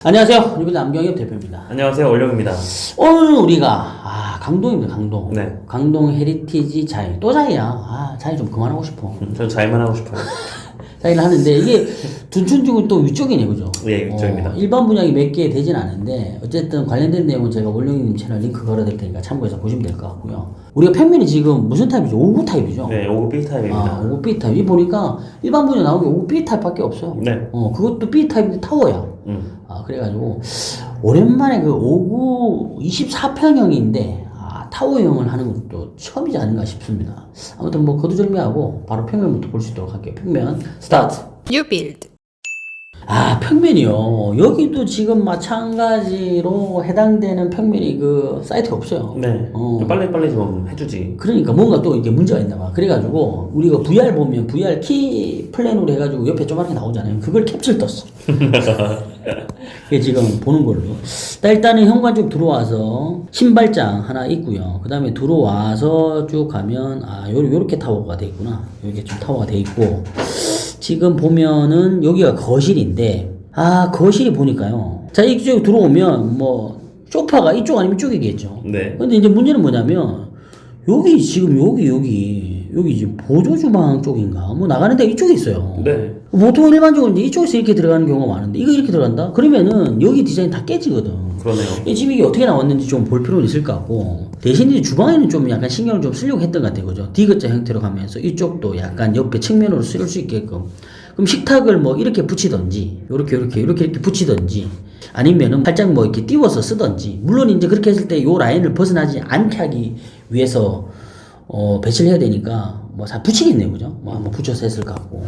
안녕하세요. 리뷰 남경엽 대표입니다. 안녕하세요. 원룡입니다. 오늘 우리가 강동입니다. 강동. 네. 강동 헤리티지 자이. 또 자이야. 자이 좀 그만하고 싶어. 저는 잘만 하고 싶어요. 자이를 하는데 이게 둔촌중은 또 위쪽이네, 그죠? 예, 위쪽입니다. 일반 분양이 몇 개 되진 않은데 어쨌든 관련된 내용은 제가 원룡님 채널 링크 걸어드릴 테니까 참고해서 보시면 될 것 같고요. 우리가 평면이 지금 무슨 타입이죠? 5구 타입이죠? 네, 5구 B 타입입니다. 5구 B 타입. 이 보니까 일반 분양 나온 게 5구 B 타입밖에 없어요. 네. 그것도 B 타입인데 타워야. 그래가지고 오랜만에 그 5구 24평형인데 타워형을 하는 것도 처음이지 않은가 싶습니다. 아무튼 뭐 거두절미하고 바로 평면부터 볼 수 있도록 할게요. 평면 스타트. New build. 평면이요. 여기도 지금 마찬가지로 해당되는 평면이 그 사이트가 없어요. 네. 빨리 좀 해주지. 그러니까 뭔가 또 이게 문제가 있나 봐. 그래가지고 우리가 VR 보면 VR 키 플랜으로 해가지고 옆에 조그맣게 나오잖아요. 그걸 캡처를 떴어. 이게 지금 보는 걸로. 일단은 현관 쪽 들어와서 신발장 하나 있고요. 그 다음에 들어와서 쭉 가면 요렇게 타워가 돼 있구나. 이렇게 좀 타워가 돼 있고. 지금 보면은 여기가 거실인데 거실이 보니까요. 자, 이쪽 들어오면 뭐 소파가 이쪽 아니면 이쪽이겠죠. 네. 근데 이제 문제는 뭐냐면 여기 지금 여기 지금 보조 주방 쪽인가 뭐 나가는데 이쪽에 있어요. 네. 보통은 일반적으로 이제 이쪽에서 이렇게 들어가는 경우가 많은데 이거 이렇게 들어간다? 그러면은 여기 디자인 다 깨지거든. 그러네요. 지금 이게 어떻게 나왔는지 좀 볼 필요는 있을 것 같고, 대신 이제 주방에는 좀 약간 신경을 좀 쓰려고 했던 것 같아요. 그죠? D자 형태로 가면서 이쪽도 약간 옆에 측면으로 쓸 수 있게끔. 그럼 식탁을 뭐 이렇게 붙이던지, 이렇게 붙이던지, 아니면은 살짝 뭐 이렇게 띄워서 쓰던지, 물론 이제 그렇게 했을 때 요 라인을 벗어나지 않게 하기 위해서, 배치를 해야 되니까, 뭐 다 붙이겠네요. 그죠? 뭐 한번 붙여서 했을 것 같고.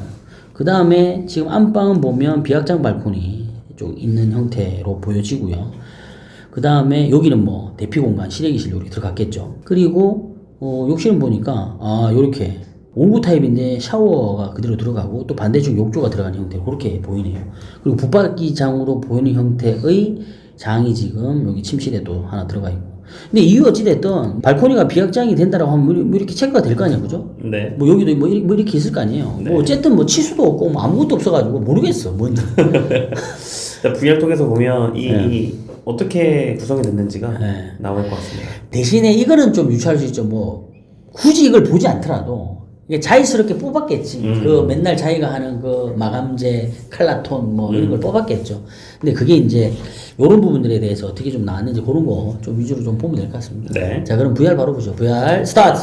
그 다음에 지금 안방은 보면 비확장 발코니 쪽 있는 형태로 보여지고요. 그 다음에 여기는 뭐 대피 공간, 실외기실 이렇게 들어갔겠죠. 그리고 욕실은 보니까 요렇게 5구 타입인데 샤워가 그대로 들어가고 또 반대쪽 욕조가 들어가는 형태로 그렇게 보이네요. 그리고 붙박이장으로 보이는 형태의 장이 지금 여기 침실에도 하나 들어가 있고. 근데 이유 어찌됐든 발코니가 비확장이 된다라고 하면 뭐 이렇게 체크가 될 거 아니야, 그죠? 네. 뭐 여기도 뭐 이렇게 있을 거 아니에요. 네. 뭐 어쨌든 뭐 치수도 없고 뭐 아무것도 없어가지고 모르겠어 뭔지. VR 통해서 보면 이 어떻게 구성이 됐는지가 네. 나올 것 같습니다. 대신에 이거는 좀 유추할 수 있죠. 뭐 굳이 이걸 보지 않더라도 이게 자의스럽게 뽑았겠지. 그 맨날 자기가 하는 그 마감재, 칼라톤 뭐 이런 걸 뽑았겠죠. 근데 그게 이제 요런 부분들에 대해서 어떻게 좀 나왔는지 그런 거 좀 위주로 좀 보면 될 것 같습니다. 네. 자, 그럼 VR 바로 보죠. VR 스타트.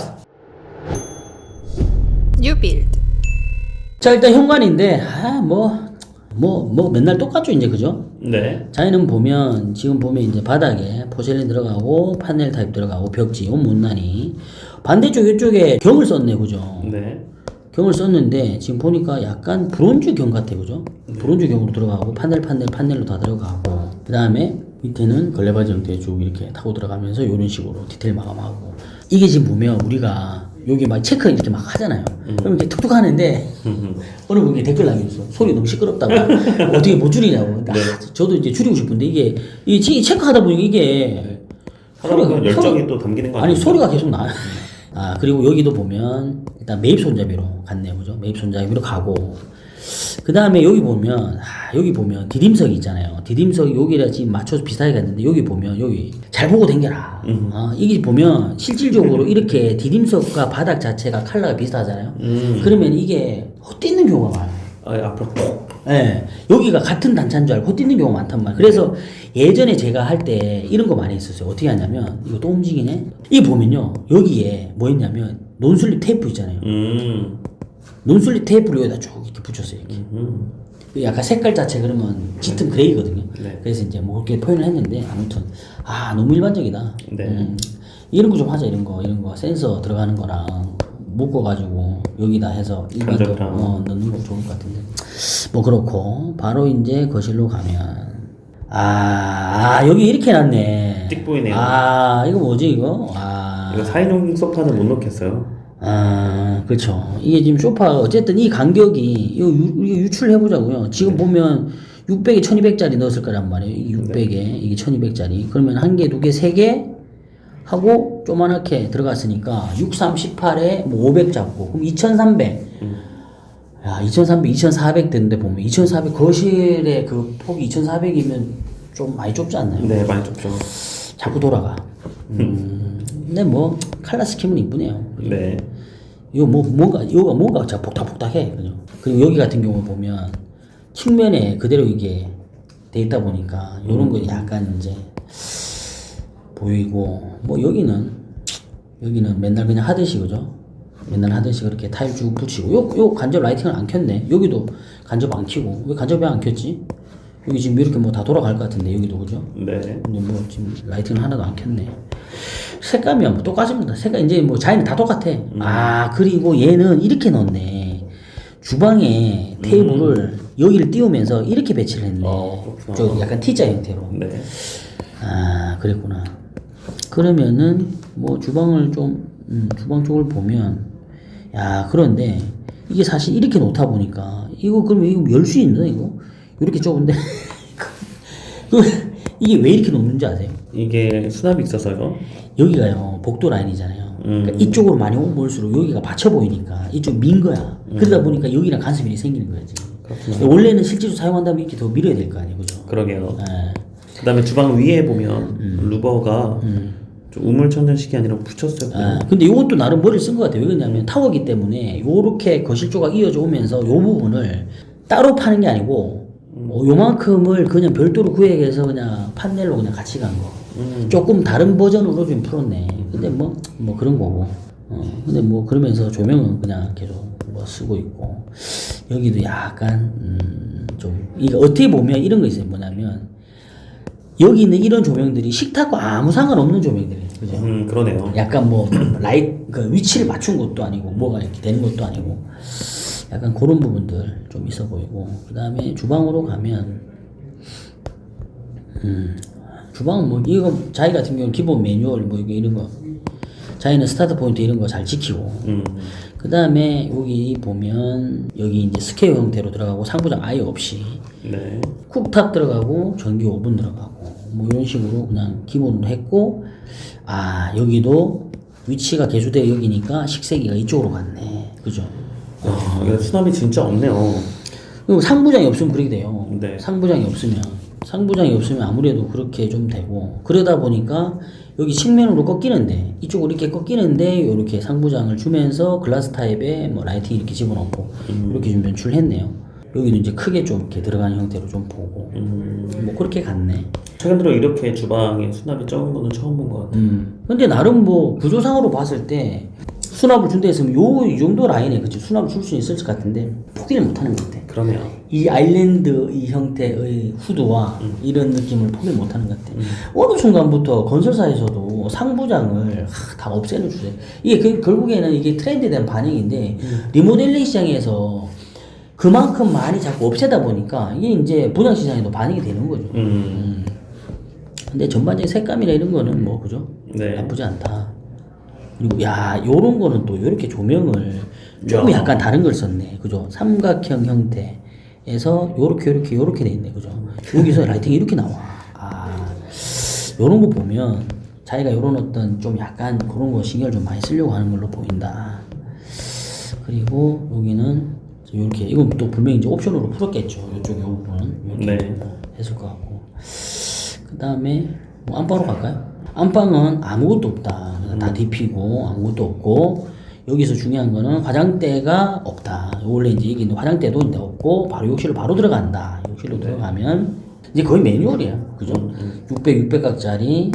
New build. 자, 일단 현관인데 뭐 맨날 똑같죠, 이제. 그죠? 네. 자이는 보면 지금 보면 이제 바닥에 포셀린 들어가고 파넬 타입 들어가고 벽지 온 못난이 반대쪽 이쪽에 경을 썼네, 그죠? 네. 경을 썼는데 지금 보니까 약간 브론즈 경 같아, 그죠? 브론즈 경으로 들어가고 파넬로 다 들어가고 그 다음에 밑에는 걸레바지 형태 쭉 이렇게 타고 들어가면서 이런 식으로 디테일 마감하고. 이게 지금 보면 우리가 여기 막 체크 이렇게 막 하잖아요. 그럼 이렇게 툭툭 하는데 어느 분이 댓글 남겨줬어. 소리 너무 시끄럽다고. 어떻게 못 줄이냐고. 네. 저도 이제 줄이고 싶은데 이 체크하다 보니까 이게 사람은 열정이 또 담기는 거 아니 아니에요? 소리가 계속 나요. 그리고 여기도 보면 일단 매입 손잡이로 갔네요, 그죠? 매입 손잡이로 가고 그 다음에 여기 보면 디딤석이 있잖아요. 디딤석 여기랑 지금 맞춰서 비슷하게 갔는데 여기 보면 여기 잘 보고 댕겨라. 이게 보면 실질적으로 이렇게 디딤석과 바닥 자체가 컬러가 비슷하잖아요. 그러면 이게 헛뛰는 경우가 많아요. 앞으로 꼭. 네, 여기가 같은 단차인 줄 알고 헛뛰는 경우가 많단 말이에요. 그래서 예전에 제가 할 때 이런 거 많이 했었어요. 어떻게 하냐면 이거 또 움직이네. 이거 보면요, 여기에 뭐 있냐면 논슬립 테이프 있잖아요. 논슬립 테이프를 여기다 쭉 이렇게 붙였어요. 이렇게. 약간 색깔 자체 그러면 짙은 그레이거든요. 네. 그래서 이제 뭐 그렇게 표현을 했는데 아무튼 너무 일반적이다. 네. 이런 거 좀 하자. 이런 거 센서 들어가는 거랑 묶어가지고 여기다 해서 일반적으로 넣는 거 좋을 것 같은데 뭐 그렇고 바로 이제 거실로 가면 여기 이렇게 놨네. 띡 보이네요. 이거 뭐지 이거? 이거 4인용 소파는 못 넣겠어요. 그렇죠. 이게 지금 소파가 어쨌든 이 간격이 이거 유출해보자고요. 지금 보면 600에 1200짜리 넣었을 거란 말이에요. 이 600에 이게 1200짜리. 그러면 한 개, 두 개, 세 개 하고 조그맣게 들어갔으니까 6, 3, 18에 뭐 500 잡고 그럼 2300. 야, 2300, 2400 되는데 보면 2400 거실에 그 폭이 2400이면 좀 많이 좁지 않나요? 네, 많이 좁죠. 자꾸 돌아가. 근데 뭐 칼라 스킨은 이쁘네요. 네. 이거 뭔가 자 복닥복닥해. 그죠? 그리고 여기 같은 경우 보면 측면에 그대로 이게 돼 있다 보니까 이런 거 약간 이제 보이고 뭐 여기는 맨날 그냥 하듯이 그죠? 맨날 하듯이 그렇게 타일 쭉 붙이고 요 간접 라이팅을 안 켰네. 여기도 간접 안 켜고 왜 간접이 안 켰지? 여기 지금 이렇게 뭐 다 돌아갈 것 같은데 여기도 그죠? 네. 근데 뭐 지금 라이팅을 하나도 안 켰네. 색감이 뭐 똑같습니다. 색깔 이제 뭐 자기는 다 똑같아. 아 그리고 얘는 이렇게 넣었네. 주방에 테이블을 여기를 띄우면서 이렇게 배치를 했네. 그렇구나. 저 약간 T자 형태로. 네. 아 그랬구나. 그러면은 뭐 주방을 좀 주방 쪽을 보면 야 그런데 이게 사실 이렇게 놓다 보니까 이거 그러면 이거 열 수 있나 이거? 이렇게 좁은데 이게 왜 이렇게 놓는지 아세요? 이게 수납이 있어서요. 여기가요 복도 라인이잖아요. 그러니까 이쪽으로 많이 올수록 여기가 받쳐 보이니까 이쪽 민 거야. 그러다 보니까 여기랑 간섭이 생기는 거지. 그렇구나. 원래는 실제로 사용한다면 이렇게 더 밀어야 될 거 아니에요, 그죠? 그러게요. 예. 그다음에 주방 위에 보면 루버가 좀 우물천장식이 아니라 붙였어요. 아, 근데 이것도 나름 머리를 쓴 것 같아요. 왜 그러냐면 타워기 때문에 요렇게 거실 조각 이어져 오면서 요 부분을 따로 파는 게 아니고 요만큼을 그냥 별도로 구획해서 그냥 판넬로 그냥 같이 간 거. 조금 다른 버전으로 좀 풀었네. 근데 뭐 그런 거고. 근데 뭐 그러면서 조명은 그냥 계속 뭐 쓰고 있고. 여기도 약간 좀 이게 어떻게 보면 이런 거 있어요. 뭐냐면 여기 있는 이런 조명들이 식탁과 아무 상관없는 조명들이에요. 그죠? 그러네요. 약간 뭐 그 위치를 맞춘 것도 아니고 뭐가 이렇게 되는 것도 아니고 약간 그런 부분들 좀 있어 보이고 그 다음에 주방으로 가면 주방은 뭐 이거 자기 같은 경우는 기본 매뉴얼 뭐 이런 거 자기는 스타트 포인트 이런 거 잘 지키고 그 다음에 여기 보면 여기 이제 스퀘어 형태로 들어가고 상부장 아예 없이 네. 쿡탑 들어가고 전기 오븐 들어가고 뭐 이런 식으로 그냥 기본으로 했고 아 여기도 위치가 개조되어 여기니까 식세기가 이쪽으로 갔네. 그죠? 이거 수납이 진짜 없네요. 그리고 상부장이 없으면 그렇게 돼요. 네. 상부장이 없으면 아무래도 그렇게 좀 되고 그러다 보니까 여기 측면으로 꺾이는데 이쪽으로 이렇게 꺾이는데 이렇게 상부장을 주면서 글라스 타입의 뭐 라이팅 이렇게 집어넣고 이렇게 좀 연출했네요. 여기는 이제 크게 좀 이렇게 들어가는 형태로 좀 보고 뭐 그렇게 갔네. 최근 들어 이렇게 주방에 수납이 적은 거는 처음 본 것 같아요. 근데 나름 뭐 구조상으로 봤을 때 수납을 준다 했으면 이 정도 라인에 그치 수납을 줄 수 있을 것 같은데 포기를 못하는 것 같아. 그러네요. 이 아일랜드 이 형태의 후드와 이런 느낌을 포기를 못하는 것 같아. 어느 순간부터 건설사에서도 상부장을 다 없애는 주제. 이게 결국에는 이게 트렌드에 대한 반영인데 리모델링 시장에서 그만큼 많이 자꾸 없애다 보니까 이게 이제 분양 시장에도 반영이 되는 거죠. 근데 전반적인 색감이나 이런 거는 뭐 그죠? 네. 나쁘지 않다. 그리고 야 요런 거는 또 요렇게 조명을 조금 약간 다른 걸 썼네. 그죠? 삼각형 형태에서 요렇게 돼 있네. 그죠? 여기서 라이팅이 이렇게 나와. 아 요런 거 보면 자기가 요런 어떤 좀 약간 그런 거 신경을 좀 많이 쓰려고 하는 걸로 보인다. 그리고 여기는 이렇게 이건 또 분명히 이제 옵션으로 풀었겠죠. 이쪽에 요 부분은 이렇게 네. 했을 것 같고. 그 다음에 뭐 안방으로 갈까요? 안방은 아무것도 없다. 다 뒤피고 아무것도 없고 여기서 중요한 거는 화장대가 없다. 원래 이제 이게 화장대도 이제 없고 바로 욕실로 바로 들어간다. 욕실로 들어가면 이제 거의 매뉴얼이야. 그죠? 600각짜리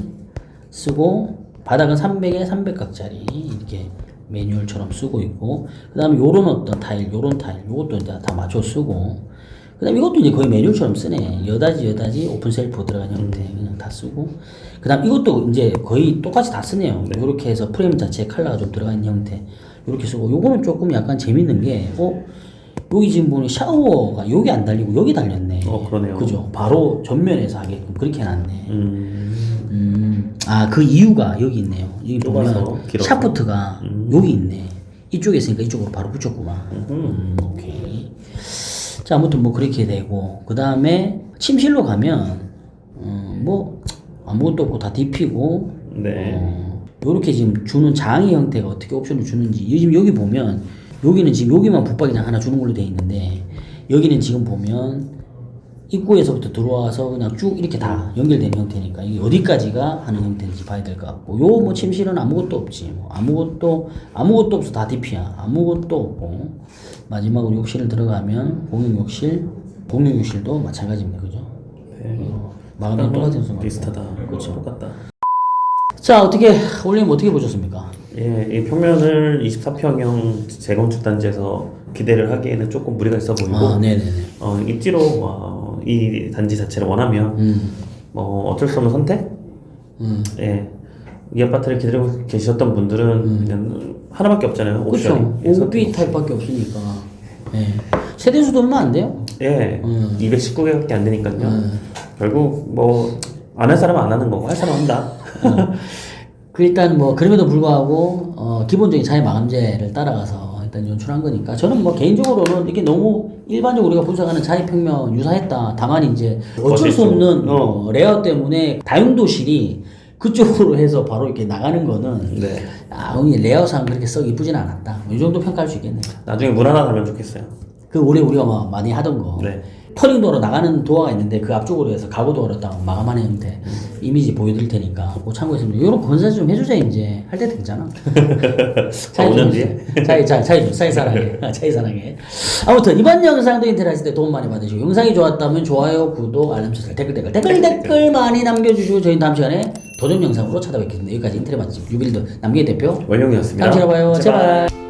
쓰고 바닥은 300에 300각짜리 이렇게 매뉴얼처럼 쓰고 있고 그 다음에 요런 어떤 타일 요것도 이제 다 맞춰 쓰고 그 다음에 이것도 이제 거의 매뉴얼처럼 쓰네. 여다지 오픈 셀프 들어간 형태 그냥 다 쓰고 그 다음 이것도 이제 거의 똑같이 다 쓰네요. 요렇게 해서 프레임 자체에 컬러가 좀 들어가 있는 형태 요렇게 쓰고 요거는 조금 약간 재밌는 게 여기 지금 보니 샤워가 여기 안 달리고 여기 달렸네. 그러네요. 그죠? 바로 전면에서 하게끔 그렇게 해놨네. 아, 그 이유가 여기 있네요. 여기 좁아서, 보면 길어서. 샤프트가 여기 있네. 이쪽에 있으니까 이쪽으로 바로 붙였구만. 오케이. 자, 아무튼 뭐 그렇게 되고 그 다음에 침실로 가면 뭐 아무것도 없고 다 뒤피고 네. 요렇게 지금 주는 장의 형태가 어떻게 옵션을 주는지 지금 여기 보면 여기는 지금 여기만 붙박이장 하나 주는 걸로 돼 있는데 여기는 지금 보면 입구에서부터 들어와서 그냥 쭉 이렇게 다 연결되는 형태니까 이게 어디까지가 하는 형태인지 봐야 될 것 같고 요 뭐 침실은 아무것도 없지 뭐 아무것도 없어 다 DP야 아무것도 없고 마지막으로 욕실을 들어가면 공용 욕실도 마찬가지입니다 그죠? 네. 마감이 똑같은 수가 비슷하다. 그렇죠. 똑같다. 자 어떻게 올리면 어떻게 보셨습니까? 예, 이 평면을 24평형 재건축 단지에서 기대를 하기에는 조금 무리가 있어 보이고, 네네네. 입지로 이 단지 자체를 원하면 어쩔 수 없는 선택. 예, 이 아파트를 기다리고 계셨던 분들은 그냥 하나밖에 없잖아요. 그렇죠. 옵션이. 예, OB 타입밖에 없으니까. 예. 세대수도 얼마 안 돼요? 예, 219개밖에 안 되니까요. 결국 안 할 사람은 안 하는 거고 할 사람은 한다. 그 일단 뭐 그럼에도 불구하고 기본적인 자연 마감재를 따라가서 일단 연출한 거니까 저는 뭐 개인적으로는 이게 너무 일반적으로 우리가 분석하는 자연 평면 유사했다. 다만 이제 어쩔 수 없는 레이아웃 때문에 다용도실이 그쪽으로 해서 바로 이렇게 나가는 거는 네. 레이아웃상 그렇게 썩 이쁘진 않았다. 이 정도 평가할 수 있겠네요. 나중에 물 하나 달면 좋겠어요. 그 올해 우리가 막 많이 하던 거 네. 터닝도어로 나가는 도어가 있는데 그 앞쪽으로 해서 가구도어로 딱 마감하는 형태 이미지 보여드릴 테니까 그거 참고했습니다. 이런 건설 좀 해주자 이제 할 때 됐잖아. 5년 뒤에? 차이 사랑해. 아무튼 이번 영상도 인테리어 하실 때 도움 많이 받으시고 영상이 좋았다면 좋아요, 구독, 알람 설정, 댓글 많이 남겨주시고 저희는 다음 시간에 도전 영상으로 찾아뵙겠습니다. 여기까지 인테리어 맛집 유빌드 남기의 대표 원룡이었습니다. 다음 시간에 봐요. 제발.